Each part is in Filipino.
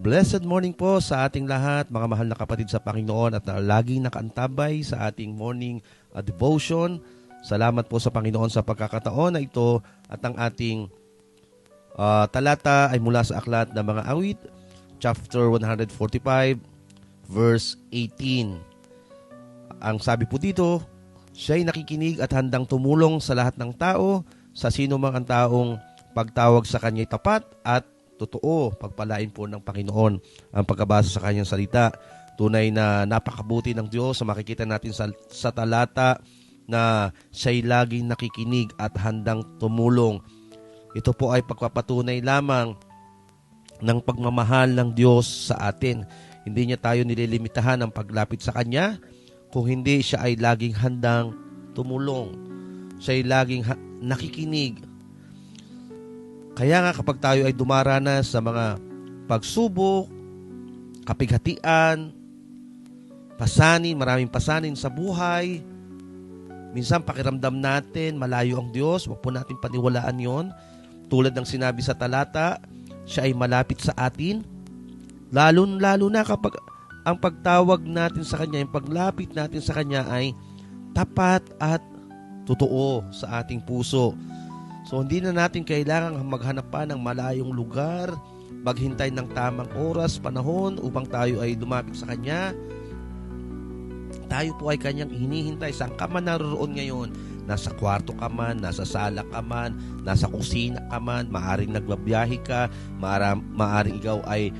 Blessed morning po sa ating lahat, mga mahal na kapatid sa Panginoon at laging nakaantabay sa ating morning devotion. Salamat po sa Panginoon sa pagkakataon na ito at ang ating talata ay mula sa aklat ng mga awit, chapter 145, verse 18. Ang sabi po dito, siya'y nakikinig at handang tumulong sa lahat ng tao, sa sino mang ang taong pagtawag sa kanya'y tapat at totoo. Pagpalain po ng Panginoon ang pagkabasa sa kanyang salita. Tunay na napakabuti ng Diyos sa makikita natin sa talata na siya'y laging nakikinig at handang tumulong. Ito po ay pagpapatunay lamang ng pagmamahal ng Diyos sa atin. Hindi niya tayo nililimitahan ng paglapit sa Kanya, kung hindi siya ay laging handang tumulong. Siya ay laging nakikinig. Kaya nga kapag tayo ay dumaranas sa mga pagsubok, kapighatian, maraming pasanin sa buhay, minsan pakiramdam natin malayo ang Diyos, wag po natin paniwalaan yon. Tulad ng sinabi sa talata, siya ay malapit sa atin, lalo na kapag ang pagtawag natin sa Kanya, yung paglapit natin sa Kanya ay tapat at totoo sa ating puso. So hindi na natin kailangang maghanap pa ng malayong lugar, maghintay ng tamang oras, panahon upang tayo ay lumapit sa Kanya. Tayo po ay Kanyang hinihintay. Saan ka man naroon ngayon? Nasa kwarto ka man, nasa sala ka man, nasa kusina ka man, maaring nagbabiyahe ka, maaring ikaw ay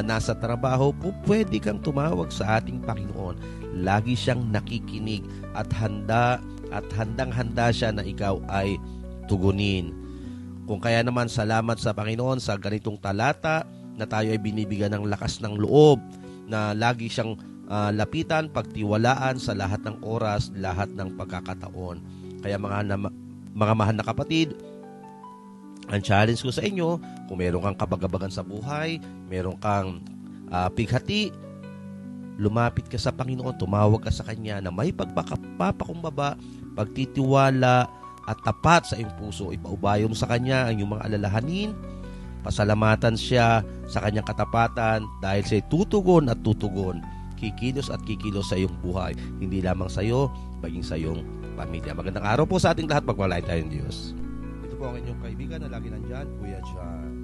nasa trabaho, pwede kang tumawag sa ating Panginoon. Lagi siyang nakikinig at handang-handa siya na ikaw ay tugunin. Kung kaya naman, salamat sa Panginoon sa ganitong talata na tayo ay binibigyan ng lakas ng loob na lagi siyang lapitan, pagtiwalaan sa lahat ng oras, lahat ng pagkakataon. Kaya mga mahal na kapatid, ang challenge ko sa inyo, kung meron kang kabagabagan sa buhay, meron kang pighati, lumapit ka sa Panginoon, tumawag ka sa Kanya na may pagpapakumbaba, pagtitiwala at tapat sa iyong puso. Ipaubayo mo sa Kanya ang iyong mga alalahanin, pasalamatan siya sa Kanyang katapatan dahil siya'y tutugon at tutugon, kikilos at kikilos sa iyong buhay, hindi lamang sa iyo, baging sa iyong pamilya. Magandang araw po sa ating lahat, pagpalain tayong Diyos. Ito po ang inyong kaibigan na lagi nandyan, Kuya John.